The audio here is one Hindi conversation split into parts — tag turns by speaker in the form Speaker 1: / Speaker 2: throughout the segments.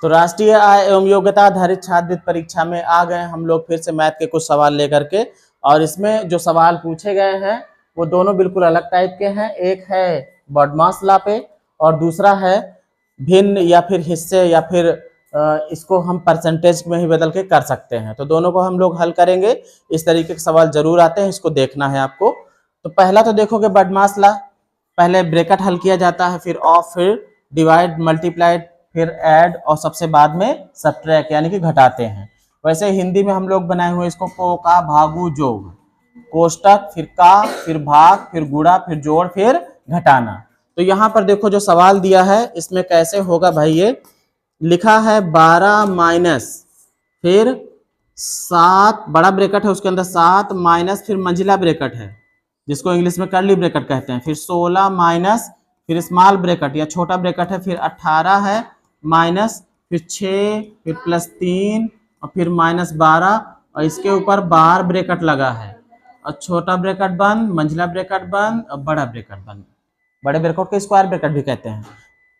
Speaker 1: तो राष्ट्रीय आय एवं योग्यता आधारित छात्रवृत्ति परीक्षा में आ गए हम लोग फिर से मैथ के कुछ सवाल लेकर के। और इसमें जो सवाल पूछे गए हैं वो दोनों बिल्कुल अलग टाइप के हैं। एक है बॉडमास लॉ पे और दूसरा है भिन्न या फिर हिस्से या फिर इसको हम परसेंटेज में ही बदल के कर सकते हैं। तो दोनों को हम लोग हल करेंगे। इस तरीके के सवाल जरूर आते हैं, इसको देखना है आपको। तो पहला तो देखोगे बॉडमास लॉ, पहले ब्रैकेट हल किया जाता है, फिर ऑफ, फिर डिवाइड, मल्टीप्लाइड, फिर ऐड और सबसे बाद में सब्ट्रैक्ट यानी कि घटाते हैं। वैसे हिंदी में हम लोग बनाए हुए इसको को, का, भागु, जोग, कोष्टक, फिर का, फिर भाग, फिर गुणा, फिर जोड़, फिर घटाना। तो यहाँ पर देखो जो सवाल दिया है इसमें कैसे होगा भाई। ये लिखा है 12 माइनस फिर 7, बड़ा ब्रैकेट है उसके अंदर 7 माइनस फिर मंझला ब्रैकेट है जिसको इंग्लिश में कर्ली ब्रैकेट कहते हैं, फिर 16 माइनस फिर स्मॉल ब्रैकेट या छोटा ब्रैकेट है, फिर 18 है माइनस फिर 6 फिर प्लस 3 और फिर माइनस 12 और इसके ऊपर बार ब्रैकेट लगा है और छोटा ब्रैकेट बंद, मंझला ब्रैकेट बंद और बड़ा ब्रैकेट बंद। बड़े ब्रैकेट को स्क्वायर ब्रैकेट भी कहते हैं।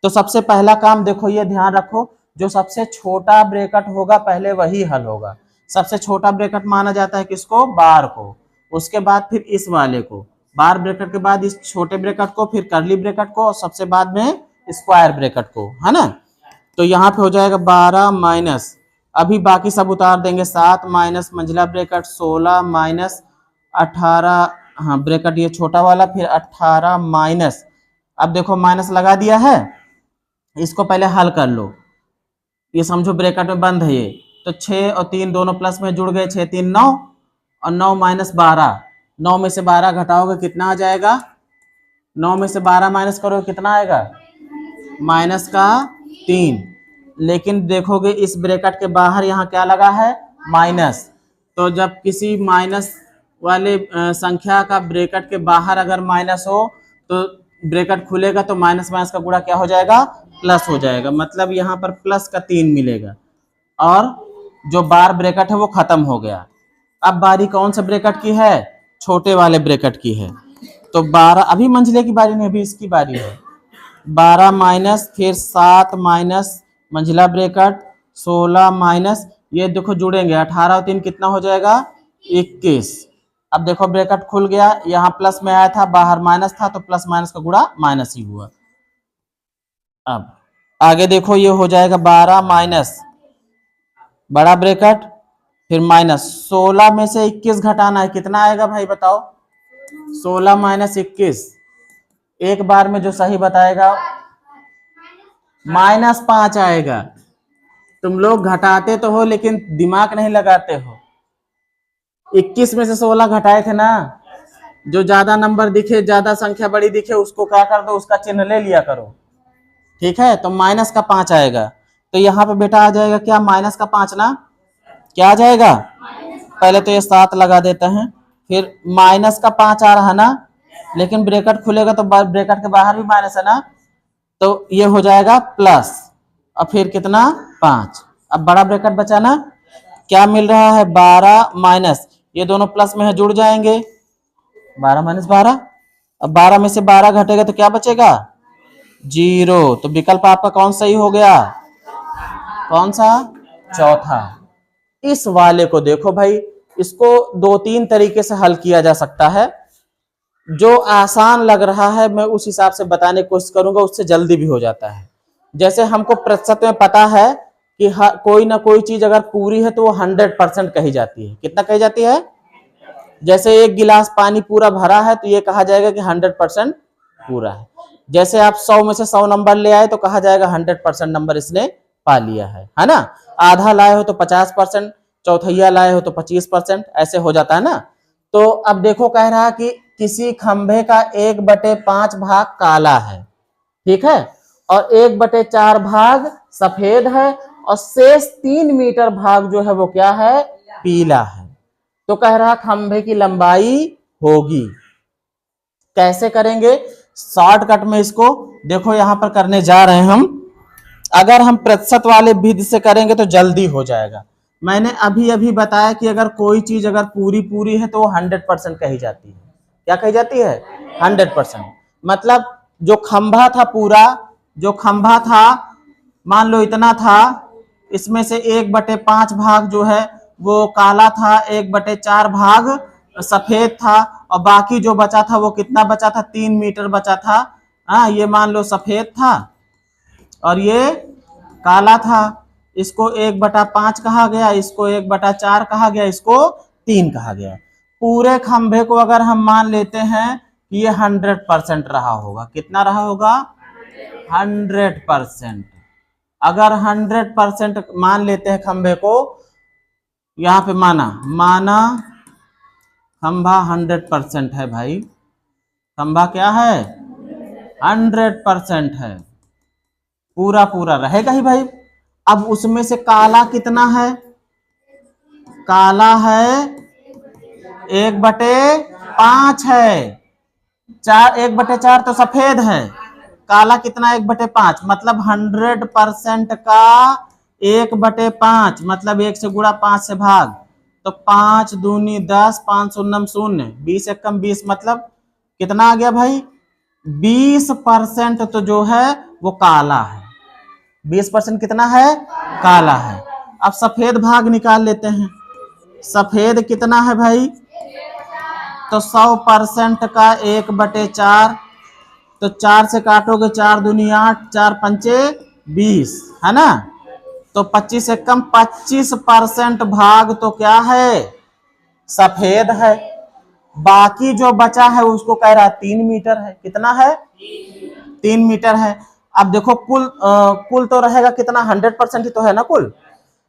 Speaker 1: तो सबसे पहला काम देखो, ये ध्यान रखो, जो सबसे छोटा ब्रैकेट होगा पहले वही हल होगा। सबसे छोटा ब्रैकेट माना जाता है किसको? बार को। उसके बाद फिर इस वाले को, बार ब्रैकेट के बाद इस छोटे ब्रैकेट को, फिर कर्ली ब्रैकेट को और सबसे बाद में स्क्वायर ब्रैकेट को, है ना। तो यहाँ पे हो जाएगा 12 माइनस, अभी बाकी सब उतार देंगे, 7 माइनस मंझला ब्रैकेट, 16 माइनस 18, हाँ ब्रैकेट ये छोटा वाला, फिर 18 माइनस, अब देखो माइनस लगा दिया है, इसको पहले हल कर लो। ये समझो ब्रैकेट में बंद है ये, तो 6 और 3 दोनों प्लस में जुड़ गए, 6 3 9 और 9 माइनस 12, 9 में से 12 घटाओगे कितना आ जाएगा? 9 में से 12 माइनस करोगे कितना आएगा? माइनस का 3। लेकिन देखोगे इस ब्रैकेट के बाहर यहाँ क्या लगा है? माइनस। तो जब किसी माइनस वाले संख्या का ब्रैकेट के बाहर अगर माइनस हो तो ब्रैकेट खुलेगा तो माइनस माइनस का गुणा क्या हो जाएगा? प्लस हो जाएगा। मतलब यहाँ पर प्लस का 3 मिलेगा और जो बार ब्रैकेट है वो खत्म हो गया। अब बारी कौन सा ब्रैकेट की है? छोटे वाले ब्रैकेट की है। तो 12, अभी मंझले की बारी नहीं, अभी इसकी बारी है। 12 माइनस फिर 7 माइनस मंझला ब्रैकेट, 16 माइनस, ये देखो जुड़ेंगे, 18 और 3 कितना हो जाएगा? 21। अब देखो ब्रैकेट खुल गया, यहाँ प्लस में आया था, बाहर माइनस था, तो प्लस माइनस का गुणा माइनस ही हुआ। अब आगे देखो ये हो जाएगा 12 माइनस बड़ा ब्रैकेट फिर माइनस, 16 में से 21 घटाना है, कितना आएगा भाई बताओ? 16 माइनस 21, एक बार में जो सही बताएगा माइनस 5 आएगा। तुम लोग घटाते तो हो लेकिन दिमाग नहीं लगाते हो। 21 में से 16 घटाए थे ना, जो ज्यादा नंबर दिखे, ज्यादा संख्या बड़ी दिखे, उसको क्या कर दो? उसका चिन्ह ले लिया करो, ठीक है। तो माइनस का 5 आएगा। तो यहाँ पे बेटा आ जाएगा क्या? माइनस का 5 ना, क्या आ जाएगा? पहले तो ये 7 लगा देते हैं, फिर माइनस का 5 आ रहा ना, लेकिन ब्रैकेट खुलेगा तो ब्रैकेट के बाहर भी माइनस है ना, तो ये हो जाएगा प्लस और फिर कितना? 5। अब बड़ा ब्रैकेट बचा ना, क्या मिल रहा है? 12 माइनस, ये दोनों प्लस में है, जुड़ जाएंगे, 12 माइनस 12। अब 12 में से 12 घटेगा तो क्या बचेगा? 0। तो विकल्प आपका कौन सही हो गया? कौन सा? चौथा। इस वाले को देखो भाई, इसको 2-3 तरीके से हल किया जा सकता है। जो आसान लग रहा है मैं उस हिसाब से बताने की कोशिश करूंगा, उससे जल्दी भी हो जाता है। जैसे हमको प्रतिशत में पता है कि कोई ना कोई चीज अगर पूरी है तो वो 100% कही जाती है। कितना कही जाती है? जैसे एक गिलास पानी पूरा भरा है तो ये कहा जाएगा कि 100% पूरा है। जैसे आप 100 में से 100 नंबर ले आए तो कहा जाएगा 100% नंबर इसने पा लिया है ना। आधा लाए हो तो 50%, चौथैया लाए हो तो 25%, ऐसे हो जाता है ना। तो अब देखो कह रहा कि किसी खंभे का 1/5 भाग काला है, ठीक है, और 1/4 भाग सफेद है और शेष 3 मीटर भाग जो है वो क्या है? पीला है। तो कह रहा खंभे की लंबाई होगी। कैसे करेंगे? शॉर्टकट में इसको देखो यहां पर करने जा रहे हैं हम। अगर हम प्रतिशत वाले विधि से करेंगे तो जल्दी हो जाएगा। मैंने अभी बताया कि अगर कोई चीज अगर पूरी है तो वो 100% कही जाती है। क्या कही जाती है? 100%। मतलब जो खंभा था पूरा, जो खंभा था मान लो इतना था, इसमें से 1/5 भाग जो है वो काला था, 1/4 भाग सफेद था, और बाकी जो बचा था वो कितना बचा था, 3 मीटर बचा था। हाँ, ये मान लो सफेद था और ये काला था। इसको 1/5 कहा गया, इसको 1/4 कहा गया, इसको 3 कहा गया। पूरे खंभे को अगर हम मान लेते हैं कि ये 100% रहा होगा, कितना रहा होगा, 100%। अगर 100% मान लेते हैं खंभे को, यहाँ पे माना खंभा 100% है भाई, खंभा क्या है, 100% है, पूरा पूरा रहेगा ही भाई। अब उसमें से काला कितना है, काला है 1/5 है, 1/4 तो सफेद है, काला कितना 1/5, मतलब 100% का 1/5, मतलब 1 से गुणा 5 से भाग, तो 5 दूनी 10, 5 शून्यम 0, 20 एकम 20, मतलब कितना आ गया भाई, 20% तो जो है वो काला है, 20% कितना है, काला है। अब सफेद भाग निकाल लेते हैं, सफेद कितना है भाई, तो 100% का 1/4, तो 4 से काटोगे 4 दूनी 8, 4 पंचे 20, है ना, तो 25 एकम 25% भाग तो क्या है, सफेद है। बाकी जो बचा है उसको कह रहा है 3 मीटर है, कितना है, 3 मीटर है। अब देखो कुल तो रहेगा कितना, 100% ही तो है ना कुल।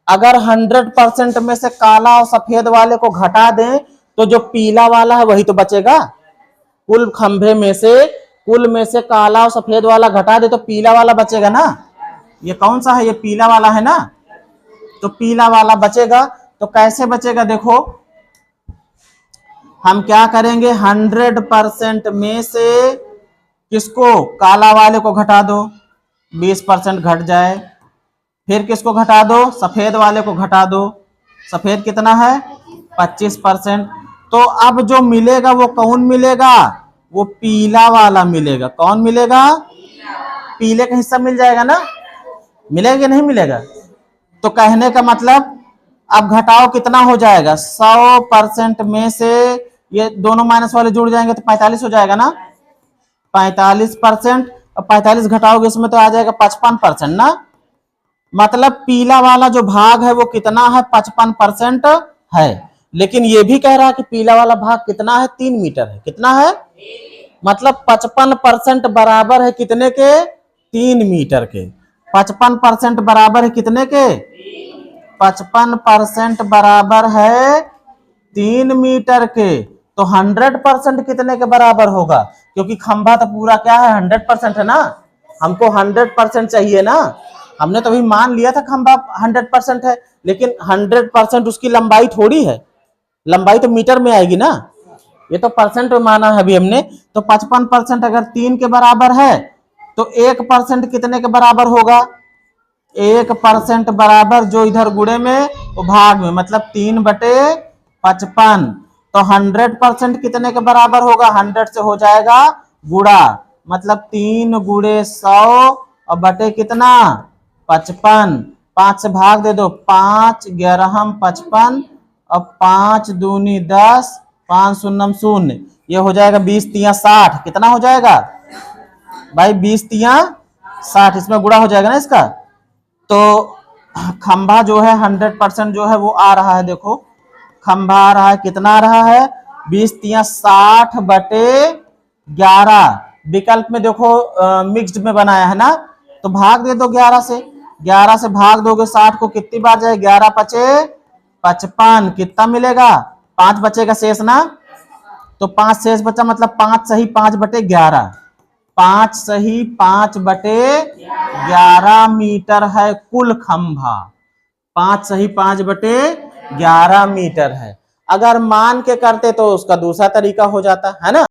Speaker 1: अगर 100% में से काला और सफेद वाले को घटा दें तो जो पीला वाला है वही तो बचेगा। कुल खंभे में से काला और सफेद वाला घटा दे तो पीला वाला बचेगा ना। ये कौन सा है, ये पीला वाला है ना, तो पीला वाला बचेगा। तो कैसे बचेगा, देखो हम क्या करेंगे, 100% में से किसको, काला वाले को घटा दो, 20% घट जाए, फिर किसको घटा दो, सफेद वाले को घटा दो, सफेद कितना है 25%। तो अब जो मिलेगा वो कौन मिलेगा, वो पीला वाला मिलेगा। कौन मिलेगा, पीले का हिस्सा मिल जाएगा ना, मिलेगा कि नहीं मिलेगा। तो कहने का मतलब अब घटाओ कितना हो जाएगा, 100% में से ये दोनों माइनस वाले जुड़ जाएंगे तो 45 हो जाएगा ना, 45%। और 45 घटाओगे इसमें तो आ जाएगा 55% ना, मतलब पीला वाला जो भाग है वो कितना है, 55% है। लेकिन ये भी कह रहा है कि पीला वाला भाग कितना है, 3 मीटर है, कितना है, मतलब 55% बराबर है कितने के, 3 मीटर के। 55% बराबर है कितने के, 55% बराबर है 3 मीटर के। तो 100% कितने के बराबर होगा, क्योंकि खंभा तो पूरा क्या है, 100% है ना, हमको 100% चाहिए ना। हमने तो अभी मान लिया था खंभा 100% है, लेकिन 100% उसकी लंबाई थोड़ी है, लंबाई तो मीटर में आएगी ना, ये तो परसेंट में माना है अभी हमने। तो 55% अगर 3 के बराबर है तो 1% कितने के बराबर होगा, 1% बराबर जो इधर गुणे में वो भाग में, मतलब 3/55। तो 100% कितने के बराबर होगा, 100 से हो जाएगा गुणा, मतलब 3 गुणे 100 और बटे कितना 55, 5 से भाग दे दो, 5 11 55 और 5 दूनी 10, 5 शून्यम 0, ये हो जाएगा 20 तिया 60, कितना हो जाएगा भाई, 20 तिया 60, इसमें गुणा हो जाएगा ना इसका। तो खंभा जो है 100% जो है वो आ रहा है, देखो खंभा आ रहा है, कितना आ रहा है, 20 तिया 60 बटे 11। विकल्प में देखो मिक्स्ड में बनाया है ना, तो भाग दे दो 11 से, 11 से भाग दोगे 60 को, कितनी बार जाए, 11 पचे 55, कितना मिलेगा, 5 बचेगा शेष ना, तो 5 शेष बचा, मतलब 5 सही 5/11, 5 सही 5/11 मीटर है कुल खंभा, 5 सही 5/11 मीटर है। अगर मान के करते तो उसका दूसरा तरीका हो जाता है ना।